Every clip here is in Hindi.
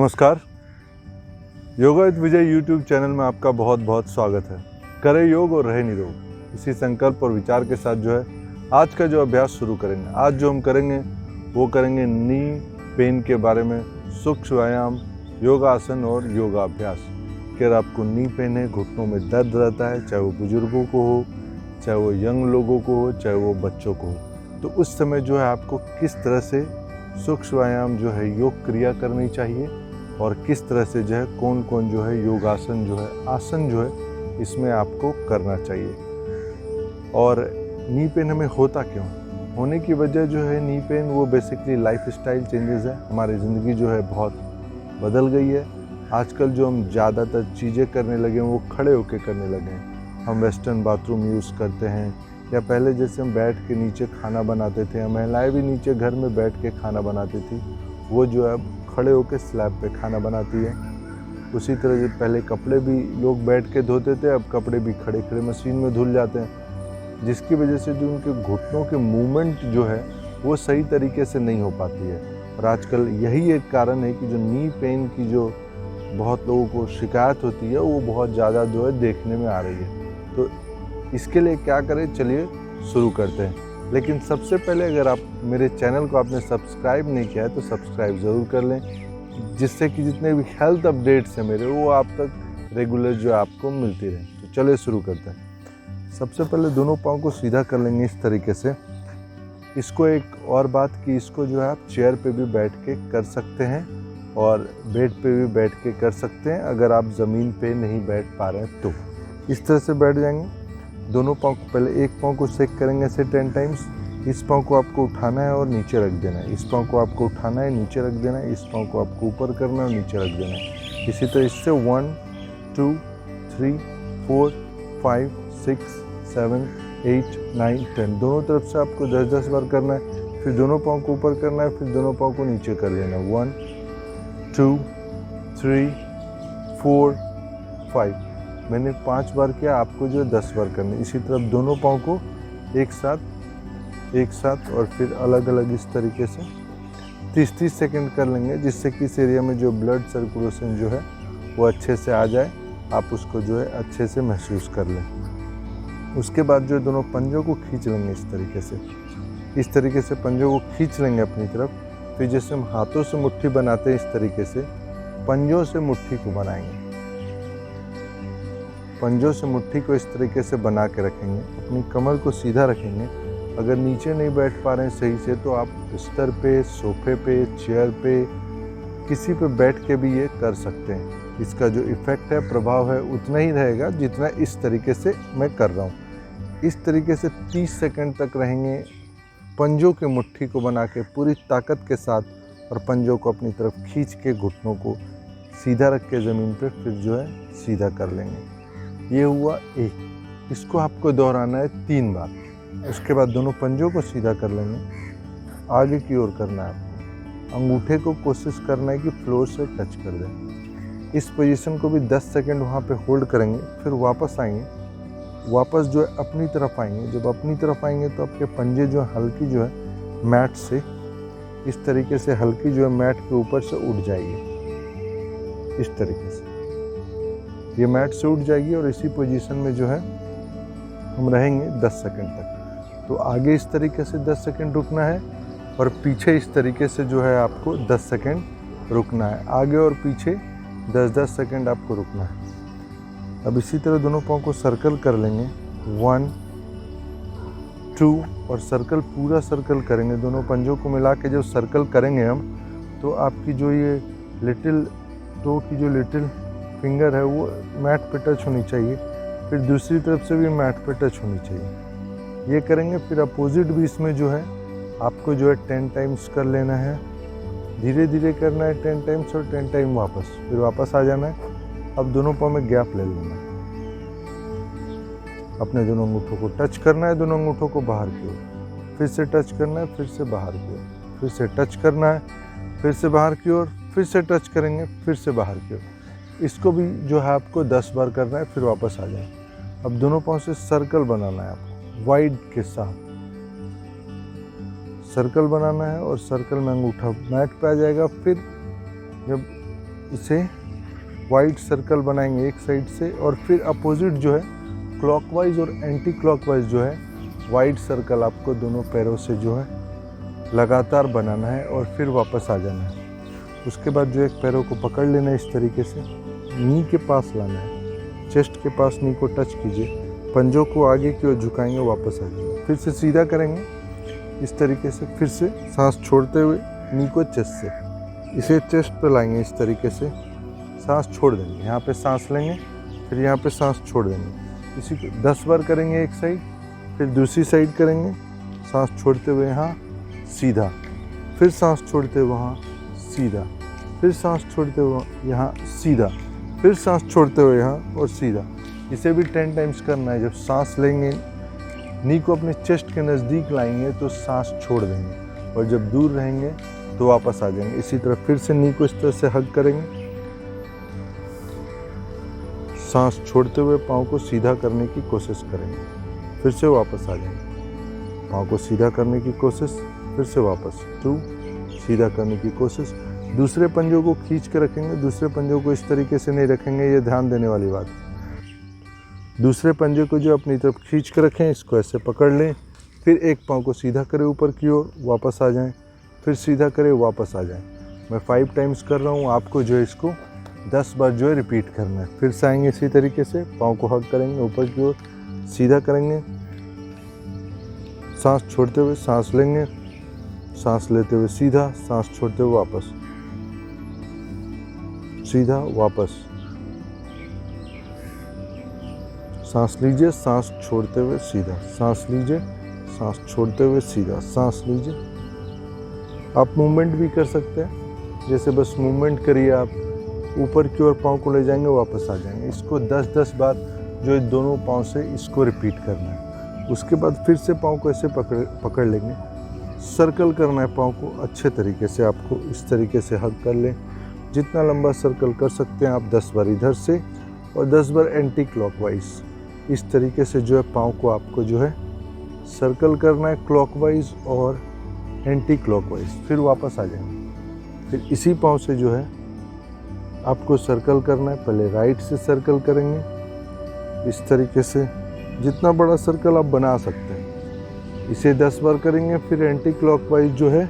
नमस्कार। Yoga with Vijay YouTube channel में आपका बहुत बहुत स्वागत है। करें योग और रहे निरोग, इसी संकल्प और विचार के साथ जो है आज का जो अभ्यास शुरू करेंगे। आज जो हम करेंगे वो करेंगे नी पेन के बारे में, सूक्ष्म व्यायाम, योगासन और योगाभ्यास। अगर आपको नी पेन है, घुटनों में दर्द रहता है, चाहे वो बुजुर्गों को हो, चाहे वो यंग लोगों को हो, चाहे वो बच्चों को हो, तो उस समय जो है आपको किस तरह से सूक्ष्म व्यायाम जो है योग क्रिया करनी चाहिए और किस तरह से जो है कौन कौन जो है योगासन जो है आसन जो है इसमें आपको करना चाहिए। और नी पेन हमें होता क्यों, होने की वजह जो है नी पेन वो बेसिकली लाइफ स्टाइल चेंजेस है। हमारी ज़िंदगी जो है बहुत बदल गई है। आजकल जो हम ज़्यादातर चीज़ें करने लगे हैं वो खड़े होकर करने लगे हैं। हम वेस्टर्न बाथरूम यूज़ करते हैं, या पहले जैसे हम बैठ के नीचे खाना बनाते थे, महिलाएं भी नीचे घर में बैठ के खाना बनाती थी, वो जो है खड़े होकर स्लैब पे खाना बनाती है। उसी तरह से पहले कपड़े भी लोग बैठ के धोते थे, अब कपड़े भी खड़े खड़े मशीन में धुल जाते हैं, जिसकी वजह से जो उनके घुटनों के मूवमेंट जो है वो सही तरीके से नहीं हो पाती है। और आजकल यही एक कारण है कि जो नी पेन की जो बहुत लोगों को शिकायत होती है वो बहुत ज़्यादा जो है देखने में आ रही है। तो इसके लिए क्या करें, चलिए शुरू करते हैं। लेकिन सबसे पहले अगर आप मेरे चैनल को आपने सब्सक्राइब नहीं किया है तो सब्सक्राइब ज़रूर कर लें, जिससे कि जितने भी हेल्थ अपडेट्स हैं मेरे वो आप तक रेगुलर जो आपको मिलती रहे। तो चलिए शुरू करते हैं। सबसे पहले दोनों पाँव को सीधा कर लेंगे इस तरीके से। इसको एक और बात कि इसको जो है आप चेयर पे भी बैठ के कर सकते हैं और बेड पे भी बैठ के कर सकते हैं। अगर आप ज़मीन पे नहीं बैठ पा रहे हैं तो इस तरह से बैठ जाएंगे। दोनों पाँव को पहले एक पाँव को सेक करेंगे ऐसे 10 टाइम्स। इस पाँव को आपको उठाना है और नीचे रख देना है। इस पाँव को आपको उठाना है, नीचे रख देना है। इस पाँव को आपको ऊपर करना है और नीचे रख देना है। इसी तरह इससे 1 2 3 4 5 6 7 8 9 10 दोनों तरफ से आपको 10-10 बार करना है। फिर दोनों पाँव को ऊपर करना है, फिर दोनों पाँव को नीचे कर लेना है। 1 2 3 4 5 मैंने 5 बार किया, आपको जो है 10 बार करना है। इसी तरह दोनों पाँव को एक साथ और फिर अलग अलग इस तरीके से 30-30 सेकंड कर लेंगे, जिससे कि इस एरिया में जो ब्लड सर्कुलेशन जो है वो अच्छे से आ जाए, आप उसको जो है अच्छे से महसूस कर लें। उसके बाद जो दोनों पंजों को खींच लेंगे इस तरीके से पंजों को खींच लेंगे अपनी तरफ। फिर जैसे हम हाथों से मुट्ठी बनाते हैं इस तरीके से पंजों से मुट्ठी को बनाएंगे। पंजों से मुट्ठी को इस तरीके से बना के रखेंगे, अपनी कमर को सीधा रखेंगे। अगर नीचे नहीं बैठ पा रहे हैं सही से तो आप बिस्तर पे, सोफे पे, चेयर पे, किसी पे बैठ के भी ये कर सकते हैं। इसका जो इफ़ेक्ट है, प्रभाव है, उतना ही रहेगा जितना इस तरीके से मैं कर रहा हूँ। इस तरीके से 30 सेकंड तक रहेंगे, पंजों की मुट्ठी को बना के पूरी ताकत के साथ, और पंजों को अपनी तरफ खींच के घुटनों को सीधा रख के ज़मीन पे फिर जो है सीधा कर लेंगे। ये हुआ एक। इसको आपको दोहराना है 3 बार। उसके बाद दोनों पंजों को सीधा कर लेंगे, आगे की ओर करना है आपको। अंगूठे को कोशिश करना है कि फ्लोर से टच कर दें। इस पोजीशन को भी 10 सेकंड वहाँ पे होल्ड करेंगे, फिर वापस आएंगे। वापस जो है अपनी तरफ आएंगे। जब अपनी तरफ आएंगे तो आपके पंजे जो है हल्की जो है मैट से इस तरीके से हल्की जो है मैट के ऊपर से उठ जाएगी। इस तरीके से ये मैट से उठ जाएगी और इसी पोजीशन में जो है हम रहेंगे 10 सेकंड तक। तो आगे इस तरीके से 10 सेकंड रुकना है और पीछे इस तरीके से जो है आपको 10 सेकंड रुकना है। आगे और पीछे 10-10 सेकंड आपको रुकना है। अब इसी तरह दोनों पाँव को सर्कल कर लेंगे, 1 2 और सर्कल, पूरा सर्कल करेंगे। दोनों पंजों को मिला के जब सर्कल करेंगे हम, तो आपकी जो ये लिटिल टो की जो लिटिल फिंगर है वो मैट पे टच होनी चाहिए, फिर दूसरी तरफ से भी मैट पे टच होनी चाहिए। ये करेंगे। फिर अपोजिट भी इसमें जो है आपको जो है 10 टाइम्स कर लेना है। धीरे धीरे करना है 10 टाइम्स और 10 टाइम वापस, फिर वापस आ जाना है। अब दोनों पाँव में गैप ले लेना है। अपने दोनों अंगूठों को टच करना है, दोनों अंगूठों को बाहर की ओर, फिर से टच करना है, फिर से बाहर की ओर, फिर से टच करना है, फिर से बाहर की ओर, फिर से टच करेंगे, फिर से बाहर की ओर। इसको भी जो है आपको 10 बार करना है, फिर वापस आ जाए। अब दोनों पाँव से सर्कल बनाना है आपको वाइड के साथ। सर्कल बनाना है और सर्कल में अंगूठा मैट पे आ जाएगा। फिर जब इसे वाइट सर्कल बनाएंगे एक साइड से, और फिर अपोजिट जो है क्लॉकवाइज और एंटी क्लॉकवाइज जो है वाइट सर्कल आपको दोनों पैरों से जो है लगातार बनाना है और फिर वापस आ जाना है। उसके बाद जो एक पैरों को पकड़ लेना है, इस तरीके से नी के पास लाना है, चेस्ट के पास नी को टच कीजिए, पंजों को आगे की ओर झुकाएंगे, वापस आ जाएंगे। फिर से सीधा करेंगे इस तरीके से, फिर से सांस छोड़ते हुए नी को चेस्ट से, इसे चेस्ट पे लाएंगे इस तरीके से, सांस छोड़ देंगे, यहाँ पे सांस लेंगे, फिर यहाँ पे सांस छोड़ देंगे। इसी को 10 बार करेंगे एक साइड, फिर दूसरी साइड करेंगे, सांस छोड़ते हुए यहाँ सीधा, फिर सांस छोड़ते हुए वहाँ सीधा, फिर सांस छोड़ते हुए यहाँ सीधा, फिर सांस छोड़ते हुए यहाँ और सीधा। इसे भी 10 टाइम्स करना है। जब सांस लेंगे, नी को अपने चेस्ट के नज़दीक लाएंगे तो सांस छोड़ देंगे, और जब दूर रहेंगे तो वापस आ जाएंगे। इसी तरह फिर से नी को इस तरह से हग करेंगे, सांस छोड़ते हुए पाँव को सीधा करने की कोशिश करेंगे, फिर से वापस आ जाएंगे। पाँव को सीधा करने की कोशिश, फिर से वापस 2, सीधा करने की कोशिश। दूसरे पंजों को खींच के रखेंगे, दूसरे पंजों को इस तरीके से नहीं रखेंगे, ये ध्यान देने वाली बात है। दूसरे पंजे को जो अपनी तरफ खींच के रखें, इसको ऐसे पकड़ लें, फिर एक पाँव को सीधा करें ऊपर की ओर, वापस आ जाएं, फिर सीधा करें, वापस आ जाएं। मैं 5 टाइम्स कर रहा हूँ, आपको जो है इसको 10 बार जो है रिपीट करना है। फिर से आएंगे इसी तरीके से, पाँव को हग करेंगे ऊपर की ओर, सीधा करेंगे, सांस छोड़ते हुए सांस लेंगे, सांस लेते हुए सीधा, सांस छोड़ते हुए वापस, सीधा वापस, सांस लीजिए, सांस छोड़ते हुए सीधा, सांस लीजिए, सांस छोड़ते हुए सीधा, सांस लीजिए। आप मूवमेंट भी कर सकते हैं, जैसे बस मूवमेंट करिए, आप ऊपर की ओर पाँव को ले जाएंगे, वापस आ जाएंगे। इसको 10-10 बार जो है दोनों पाँव से इसको रिपीट करना है। उसके बाद फिर से पाँव को ऐसे पकड़ लेंगे, सर्कल करना है पाँव को अच्छे तरीके से। आपको इस तरीके से हग कर लें, जितना लंबा सर्कल कर सकते हैं आप, 10 बार इधर से और 10 बार एंटी क्लॉकवाइज। इस तरीके से जो है पाँव को आपको जो है सर्कल करना है, क्लॉकवाइज और एंटी क्लॉकवाइज, फिर वापस आ जाएंगे। फिर इसी पाँव से जो है आपको सर्कल करना है। पहले राइट से सर्कल करेंगे इस तरीके से, जितना बड़ा सर्कल आप बना सकते हैं। इसे 10 बार करेंगे। फिर एंटी क्लॉकवाइज जो है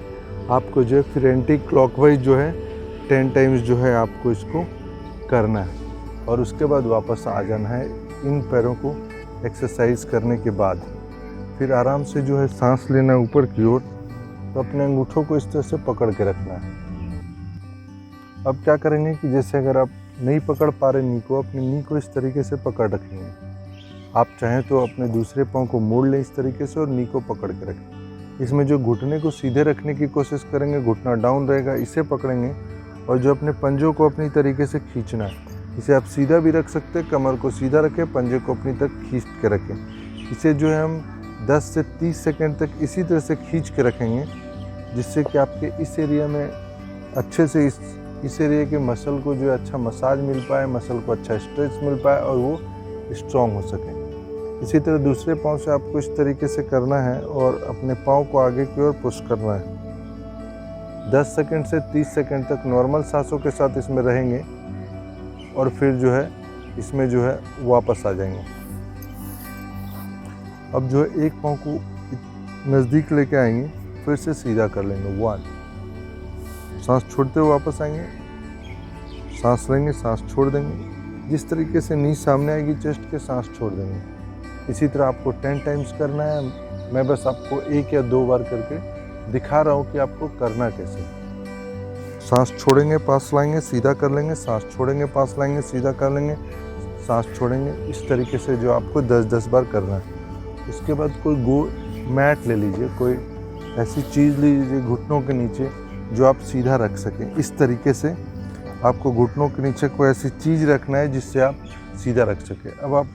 आपको जो है, फिर एंटी क्लॉकवाइज जो है 10 टाइम्स जो है आपको इसको करना है, और उसके बाद वापस आ जाना है। इन पैरों को एक्सरसाइज करने के बाद फिर आराम से जो है सांस लेना है ऊपर की ओर, तो अपने अंगूठों को इस तरह से पकड़ के रखना है। अब क्या करेंगे कि जैसे अगर आप नहीं पकड़ पा रहे नी को, अपनी नी को इस तरीके से पकड़ रखेंगे। आप चाहें तो अपने दूसरे पाँव को मोड़ लें इस तरीके से और नी को पकड़ के रखें। इसमें जो घुटने को सीधे रखने की कोशिश करेंगे, घुटना डाउन रहेगा, इसे पकड़ेंगे, और जो अपने पंजों को अपनी तरीके से खींचना है। इसे आप सीधा भी रख सकते हैं, कमर को सीधा रखें, पंजे को अपनी तक खींच के रखें। इसे जो है हम 10 से 30 सेकंड तक इसी तरह से खींच के रखेंगे, जिससे कि आपके इस एरिया में अच्छे से इस एरिया के मसल को जो है अच्छा मसाज मिल पाए, मसल को अच्छा स्ट्रेच मिल पाए और वो स्ट्रॉन्ग हो सके। इसी तरह दूसरे पाँव से आपको इस तरीके से करना है और अपने पाँव को आगे की ओर पुश करना है। 10 सेकंड से 30 सेकंड तक नॉर्मल सांसों के साथ इसमें रहेंगे, और फिर जो है इसमें जो है वापस आ जाएंगे। अब जो है एक पाँव को नज़दीक लेके आएंगे, फिर से सीधा कर लेंगे। 1, सांस छोड़ते हुए वापस आएंगे, सांस लेंगे, सांस छोड़ देंगे। जिस तरीके से नी सामने आएगी चेस्ट के, सांस छोड़ देंगे। इसी तरह आपको 10 टाइम्स करना है। मैं बस आपको 1 या 2 बार करके दिखा रहा हूँ कि आपको करना कैसे। सांस छोड़ेंगे, पास लाएंगे, सीधा कर लेंगे, सांस छोड़ेंगे, पास लाएंगे, सीधा कर लेंगे, सांस छोड़ेंगे। इस तरीके से जो आपको 10-10 बार करना है। उसके बाद कोई मैट ले लीजिए, कोई ऐसी चीज़ लीजिए घुटनों के नीचे जो आप सीधा रख सकें। इस तरीके से आपको घुटनों के नीचे कोई ऐसी चीज़ रखना है जिससे आप सीधा रख सकें। अब आप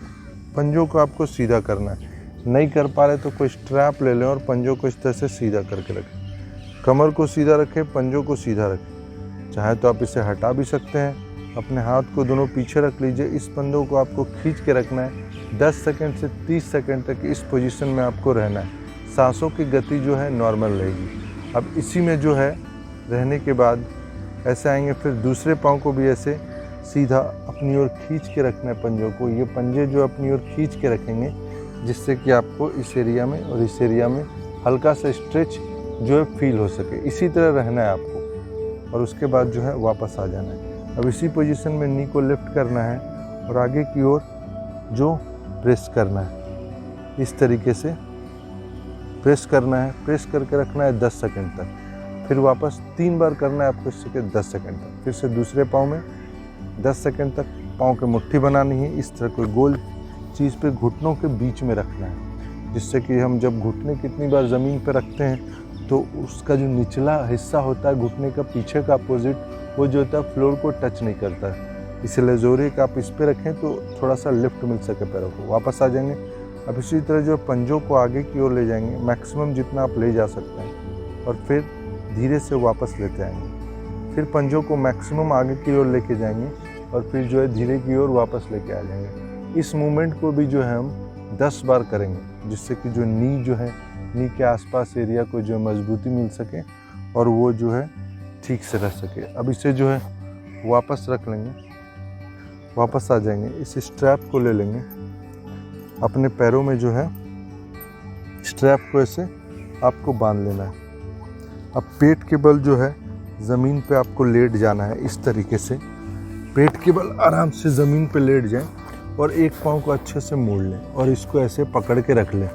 पंजों को आपको सीधा करना है। नहीं कर पा रहे तो कोई स्ट्रैप ले लें और पंजों को इस तरह से सीधा करके रखें। कमर को सीधा रखें, पंजों को सीधा रखें। चाहे तो आप इसे हटा भी सकते हैं। अपने हाथ को दोनों पीछे रख लीजिए। इस पंजों को आपको खींच के रखना है। 10 सेकंड से 30 सेकंड तक इस पोजीशन में आपको रहना है। सांसों की गति जो है नॉर्मल रहेगी। अब इसी में जो है रहने के बाद ऐसे आएंगे। फिर दूसरे पाँव को भी ऐसे सीधा अपनी ओर खींच के रखना है पंजों को। ये पंजे जो अपनी ओर खींच के रखेंगे जिससे कि आपको इस एरिया में और इस एरिया में हल्का सा स्ट्रेच जो है फील हो सके। इसी तरह रहना है आपको और उसके बाद जो है वापस आ जाना है। अब इसी पोजीशन में नी को लिफ्ट करना है और आगे की ओर जो प्रेस करना है, इस तरीके से प्रेस करना है। प्रेस करके रखना है 10 सेकंड तक। फिर वापस 3 बार करना है आपको इससे 10 सेकंड तक। फिर से दूसरे पाँव में 10 सेकंड तक पाँव की मुट्ठी बनानी है। इस तरह कोई गोल चीज़ पे घुटनों के बीच में रखना है, जिससे कि हम जब घुटने कितनी बार ज़मीन पे रखते हैं तो उसका जो निचला हिस्सा होता है घुटने का पीछे का अपोजिट, वो जो होता है फ्लोर को टच नहीं करता है। इसलिए ज़रूरी कि आप इस पे रखें तो थोड़ा सा लिफ्ट मिल सके पैरों को। वापस आ जाएंगे। अब इसी तरह जो पंजों को आगे की ओर ले जाएंगे, मैक्सिमम जितना आप ले जा सकते हैं, और फिर धीरे से वापस लेते आएंगे। फिर पंजों को मैक्सिमम आगे की ओर लेके जाएंगे और फिर जो है धीरे की ओर वापस लेके आ जाएंगे। इस मूवमेंट को भी जो है हम 10 बार करेंगे, जिससे कि जो नी जो है, नी के आसपास एरिया को जो मजबूती मिल सके और वो जो है ठीक से रह सके। अब इसे जो है वापस रख लेंगे, वापस आ जाएंगे। इस स्ट्रैप को ले लेंगे अपने पैरों में, जो है स्ट्रैप को ऐसे आपको बांध लेना है। अब पेट के बल जो है ज़मीन पे आपको लेट जाना है। इस तरीके से पेट के बल आराम से ज़मीन पे लेट जाए और एक पाँव को अच्छे से मोड़ लें और इसको ऐसे पकड़ के रख लें।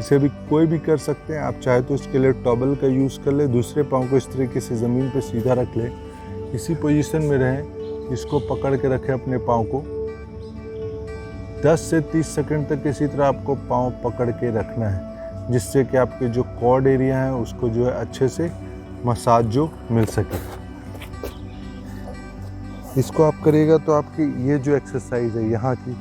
इसे भी कोई भी कर सकते हैं, आप चाहे तो इसके लिए टॉवल का यूज़ कर ले। दूसरे पाँव को इस तरीके से ज़मीन पे सीधा रख ले, इसी पोजीशन में रहें, इसको पकड़ के रखें अपने पाँव को। 10 से 30 सेकंड तक इसी तरह आपको पाँव पकड़ के रखना है, जिससे कि आपके जो कॉर्ड एरिया है उसको जो है अच्छे से मसाज जो मिल सके। इसको आप करिएगा तो आपकी ये जो एक्सरसाइज है यहाँ की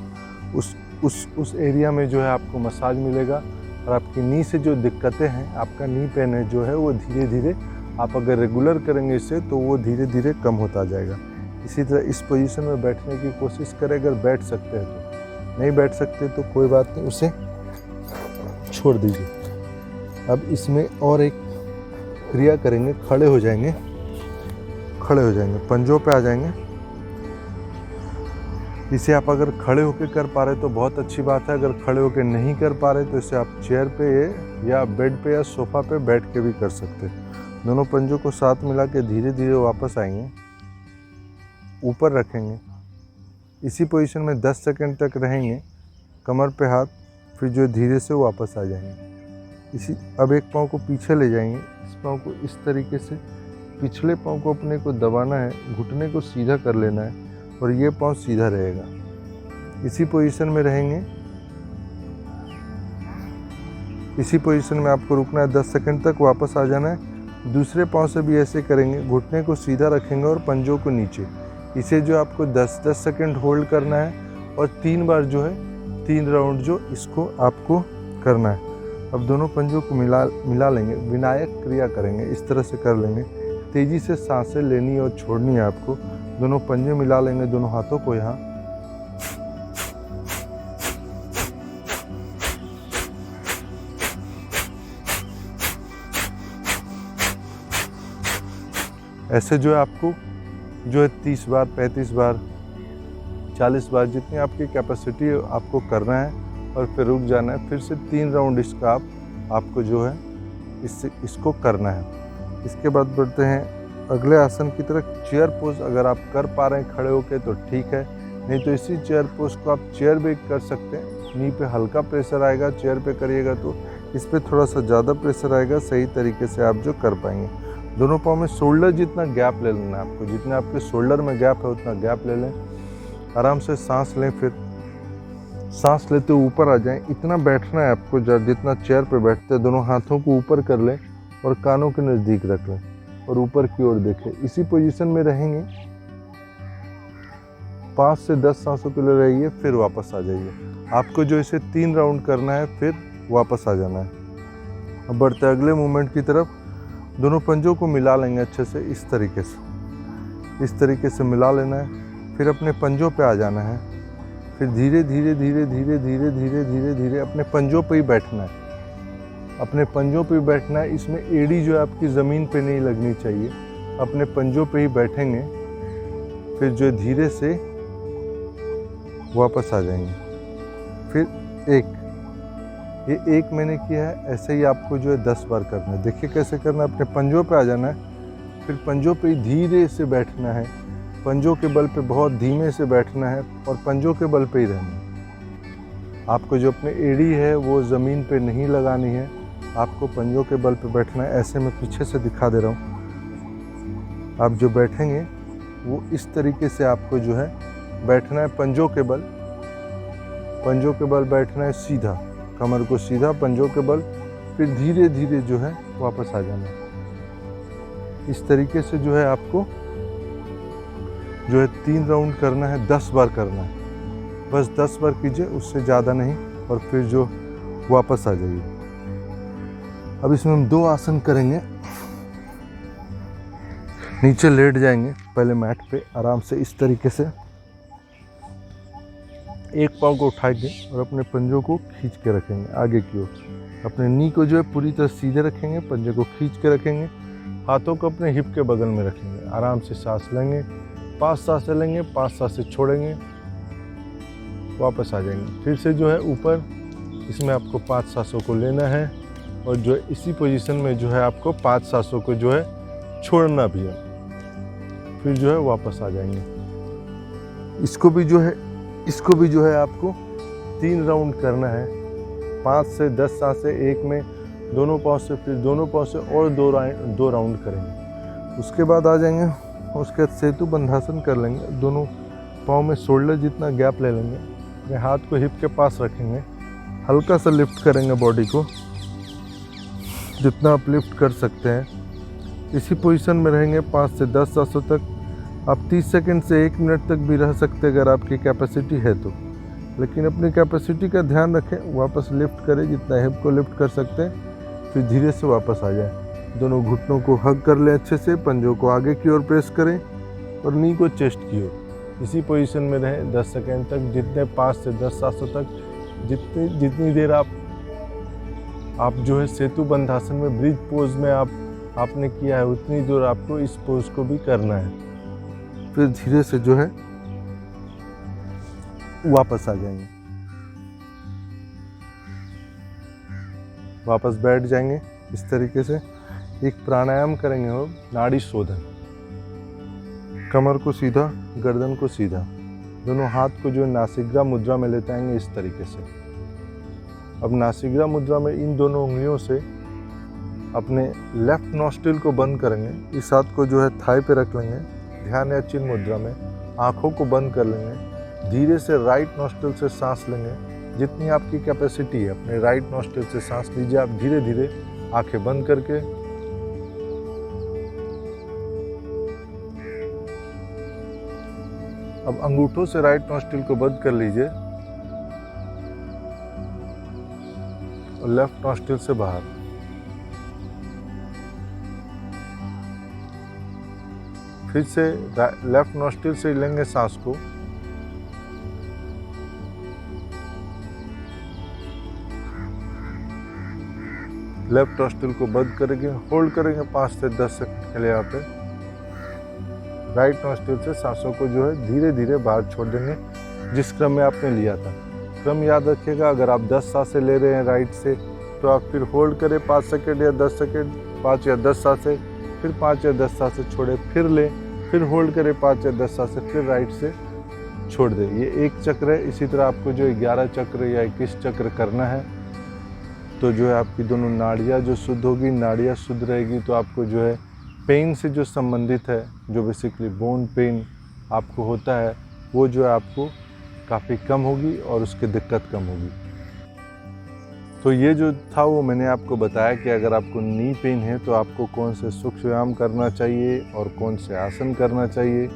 उस एरिया में जो है आपको मसाज मिलेगा और आपकी नी से जो दिक्कतें हैं, आपका नी पेन है जो है वो धीरे धीरे आप अगर रेगुलर करेंगे इसे तो वो धीरे धीरे कम होता जाएगा। इसी तरह इस पोजीशन में बैठने की कोशिश करें। अगर बैठ सकते हैं तो, नहीं बैठ सकते तो कोई बात नहीं, उसे छोड़ दीजिए। अब इसमें और एक क्रिया करेंगे, खड़े हो जाएंगे, खड़े हो जाएंगे, पंजों पे आ जाएंगे। इसे आप अगर खड़े होकर कर पा रहे तो बहुत अच्छी बात है। अगर खड़े होकर नहीं कर पा रहे तो इसे आप चेयर पे या बेड पे या सोफ़ा पे बैठ के भी कर सकते हैं। दोनों पंजों को साथ मिला के धीरे धीरे वापस आएंगे, ऊपर रखेंगे। इसी पोजीशन में 10 सेकंड तक रहेंगे, कमर पे हाथ, फिर जो धीरे से वापस आ जाएंगे। अब एक पाँव को पीछे ले जाएंगे, इस पाँव को इस तरीके से पिछले पाँव को अपने को दबाना है, घुटने को सीधा कर लेना है और ये पाँव सीधा रहेगा। इसी पोजीशन में रहेंगे, इसी पोजीशन में आपको रुकना है 10 सेकंड तक, वापस आ जाना है। दूसरे पाँव से भी ऐसे करेंगे, घुटने को सीधा रखेंगे और पंजों को नीचे। इसे जो आपको 10-10 सेकंड होल्ड करना है और 3 बार जो है 3 राउंड जो इसको आपको करना है। अब दोनों पंजों को मिला लेंगे, विनायक क्रिया करेंगे, इस तरह से कर लेंगे। तेज़ी से सांसें लेनी और छोड़नी है आपको। दोनों पंजे मिला लेंगे, दोनों हाथों को यहाँ, ऐसे जो है आपको जो है 30 बार, 35 बार, 40 बार, जितनी आपकी कैपेसिटी है आपको करना है और फिर रुक जाना है। फिर से 3 राउंड इसका आपको जो है इसको करना है। इसके बाद बढ़ते हैं अगले आसन की तरफ। चेयर पोज अगर आप कर पा रहे हैं खड़े होके तो ठीक है, नहीं तो इसी चेयर पोज को आप चेयर भी कर सकते हैं। नी पे हल्का प्रेशर आएगा, चेयर पे करिएगा तो इस पे थोड़ा सा ज़्यादा प्रेशर आएगा, सही तरीके से आप जो कर पाएंगे। दोनों पाँव में शोल्डर जितना गैप ले लेना है आपको, जितना आपके शोल्डर में गैप है उतना गैप ले लें। आराम से सांस लें, फिर सांस लेते ऊपर आ जाएं। इतना बैठना है आपको जितना चेयर पे बैठते हैं। दोनों हाथों को ऊपर कर लें और कानों के नज़दीक रख लें और ऊपर की ओर देखें। इसी पोजीशन में रहेंगे, 5 से 10 सांसों के लिए रहिए, फिर वापस आ जाइए। आपको जो इसे 3 राउंड करना है, फिर वापस आ जाना है। अब बढ़ते हैं अगले मूवमेंट की तरफ। दोनों पंजों को मिला लेंगे अच्छे से, इस तरीके से मिला लेना है। फिर अपने पंजों पे आ जाना है, फिर धीरे धीरे धीरे धीरे धीरे धीरे धीरे धीरे अपने पंजों पे ही बैठना है, अपने पंजों पे बैठना है। इसमें एड़ी जो है आपकी ज़मीन पे नहीं लगनी चाहिए। अपने पंजों पे ही बैठेंगे, फिर जो धीरे से वापस आ जाएंगे। फिर ये एक मैंने किया है, ऐसे ही आपको जो है 10 बार करना है। देखिए कैसे करना है, अपने पंजों पे आ जाना है, फिर पंजों पे ही धीरे से बैठना है, पंजों के बल पे बहुत धीमे से बैठना है और पंजों के बल पे ही रहना है। आपको जो अपनी एड़ी है वो ज़मीन पे नहीं लगानी है, आपको पंजों के बल पे बैठना है। ऐसे मैं पीछे से दिखा दे रहा हूँ। आप जो बैठेंगे वो इस तरीके से आपको जो है बैठना है, पंजों के बल बैठना है सीधा, कमर को सीधा, पंजों के बल, फिर धीरे धीरे जो है वापस आ जाना है। इस तरीके से जो है आपको जो है 3 राउंड करना है, 10 बार करना है, बस 10 बार कीजिए, उससे ज़्यादा नहीं, और फिर जो वापस आ जाइए। अब इसमें हम 2 आसन करेंगे। नीचे लेट जाएंगे पहले मैट पे आराम से, इस तरीके से एक पाँव को उठाएंगे और अपने पंजों को खींच के रखेंगे आगे की ओर। अपने नी को जो है पूरी तरह सीधे रखेंगे, पंजे को खींच के रखेंगे, हाथों को अपने हिप के बगल में रखेंगे। आराम से सांस लेंगे, 5 सांसें लेंगे, 5 सांसें छोड़ेंगे, वापस आ जाएंगे। फिर से जो है ऊपर, इसमें आपको 5 सांसों को लेना है और जो है इसी पोजीशन में जो है आपको 5 सांसों को जो है छोड़ना भी है, फिर जो है वापस आ जाएंगे। इसको भी जो है आपको 3 राउंड करना है, 5 से 10 सांसें एक में, दोनों पाँव से, फिर दोनों पाँव से और 2 राउंड करेंगे। उसके बाद आ जाएंगे, उसके बाद सेतु बंधासन कर लेंगे। दोनों पाँव में शोल्डर जितना गैप ले लेंगे, अपने हाथ को हिप के पास रखेंगे, हल्का सा लिफ्ट करेंगे बॉडी को, जितना आप लिफ्ट कर सकते हैं। इसी पोजीशन में रहेंगे 5 से 10 सांसों तक। आप 30 सेकंड से 1 मिनट तक भी रह सकते हैं अगर आपकी कैपेसिटी है तो, लेकिन अपनी कैपेसिटी का ध्यान रखें। वापस लिफ्ट करें जितना हिप को लिफ्ट कर सकते हैं, फिर धीरे से वापस आ जाए। दोनों घुटनों को हग कर लें अच्छे से, पंजों को आगे की ओर प्रेस करें और नी को चेस्ट की ओर। इसी पोजीशन में रहें 10 सेकंड तक, जितने 5 से 10 सांसों तक, जितनी देर आप जो है सेतु बंधासन में ब्रिज पोज में आपने किया है, उतनी देर आपको इस पोज को भी करना है। फिर धीरे से जो है वापस आ जाएंगे, वापस बैठ जाएंगे इस तरीके से। एक प्राणायाम करेंगे हम, नाड़ी शोधन। कमर को सीधा, गर्दन को सीधा, दोनों हाथ को जो नासिग्रा मुद्रा में लेते आएंगे इस तरीके से। अब नासिग्रा मुद्रा में इन दोनों उंगलियों से अपने लेफ्ट नॉस्ट्रिल को बंद करेंगे, इस हाथ को जो है थाई पे रख लेंगे, ध्यान या चिन्ह मुद्रा में, आँखों को बंद कर लेंगे। धीरे से राइट नॉस्ट्रिल से सांस लेंगे, जितनी आपकी कैपेसिटी है अपने राइट नॉस्ट्रिल से सांस लीजिए आप धीरे धीरे आंखें बंद करके। अब अंगूठों से राइट नॉस्ट्रिल को बंद कर लीजिए और लेफ्ट नॉस्ट्रिल से बाहर। फिर से लेफ्ट नॉस्ट्रिल से लेंगे सांस को, लेफ्ट नॉस्ट्रिल को बंद करेंगे, होल्ड करेंगे 5 से 10 सेकंड के लिए यहाँ पे। राइट नॉस्ट्रिल से सांसों को जो है धीरे धीरे बाहर छोड़ देंगे, जिस क्रम में आपने लिया था। क्रम याद रखिएगा, अगर आप 10 सांसें ले रहे हैं राइट से तो आप फिर होल्ड करें 5 सेकंड या 10 सेकंड, 5 या 10 सांसें, फिर 5 या 10 सांसें छोड़े, फिर लें, फिर होल्ड करें 5 या 10 सांसें, फिर राइट से छोड़ दें। ये एक चक्र है। इसी तरह आपको जो 11 चक्र या 21 चक्र करना है, तो जो है आपकी दोनों नाड़ियाँ जो शुद्ध होगी, नाड़ियाँ शुद्ध रहेगी, तो आपको जो है पेन से जो संबंधित है, जो बेसिकली बोन पेन आपको होता है, वो जो है आपको काफ़ी कम होगी और उसकी दिक्कत कम होगी। तो ये जो था वो मैंने आपको बताया कि अगर आपको नी पेन है तो आपको कौन से सूक्ष्म व्यायाम करना चाहिए और कौन से आसन करना चाहिए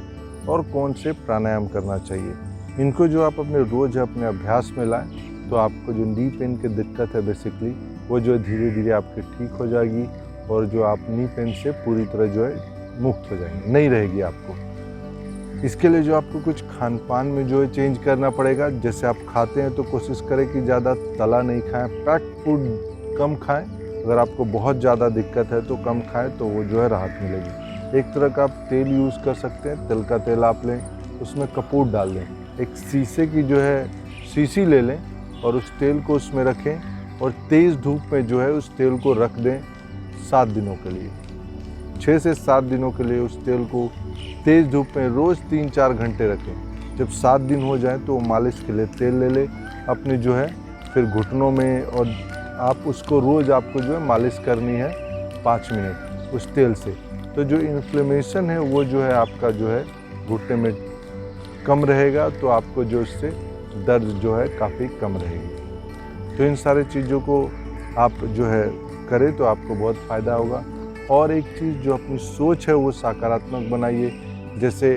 और कौन से प्राणायाम करना चाहिए। इनको जो आप अपने रोज़ अपने अभ्यास में लाएं तो आपको जो नी पेन की दिक्कत है बेसिकली वो जो धीरे धीरे आपकी ठीक हो जाएगी और जो आप नी पेन से पूरी तरह जो है मुक्त हो जाएंगे, नहीं रहेगी आपको। इसके लिए जो आपको कुछ खान पान में जो है चेंज करना पड़ेगा। जैसे आप खाते हैं तो कोशिश करें कि ज़्यादा तला नहीं खाएं, पैक्ड फूड कम खाएं। अगर आपको बहुत ज़्यादा दिक्कत है तो कम खाएं, तो वो जो है राहत मिलेगी। एक तरह का आप तेल यूज़ कर सकते हैं। तिल का तेल आप लें, उसमें कपूर डाल दें, एक शीशे की जो है शीशी ले लें और उस तेल को उसमें रखें और तेज़ धूप में जो है उस तेल को रख दें 7 दिनों के लिए। 6 से 7 दिनों के लिए उस तेल को तेज़ धूप में रोज़ 3-4 घंटे रखें। जब 7 दिन हो जाए तो मालिश के लिए तेल ले लें अपनी जो है फिर घुटनों में, और आप उसको रोज़ आपको जो है मालिश करनी है 5 मिनट उस तेल से। तो जो इन्फ्लेमेशन है वो जो है आपका जो है घुटने में कम रहेगा, तो आपको जो इससे दर्द जो है काफ़ी कम रहेगी। तो इन सारी चीज़ों को आप जो है करें तो आपको बहुत फ़ायदा होगा। और एक चीज़ जो अपनी सोच है वो सकारात्मक बनाइए। जैसे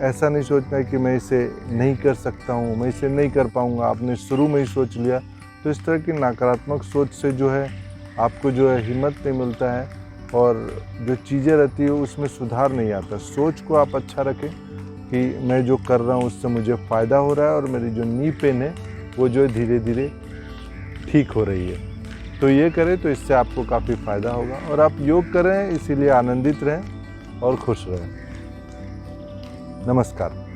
ऐसा नहीं सोचना है कि मैं इसे नहीं कर सकता हूँ, मैं इसे नहीं कर पाऊँगा, आपने शुरू में ही सोच लिया तो इस तरह की नकारात्मक सोच से जो है आपको जो है हिम्मत नहीं मिलता है और जो चीज़ें रहती है उसमें सुधार नहीं आता। सोच को आप अच्छा रखें कि मैं जो कर रहा हूँ उससे मुझे फ़ायदा हो रहा है और मेरी जो नी पेन है वो जो है धीरे धीरे ठीक हो रही है। तो ये करें तो इससे आपको काफ़ी फ़ायदा होगा और आप योग करें इसीलिए आनंदित रहें और खुश रहें। नमस्कार।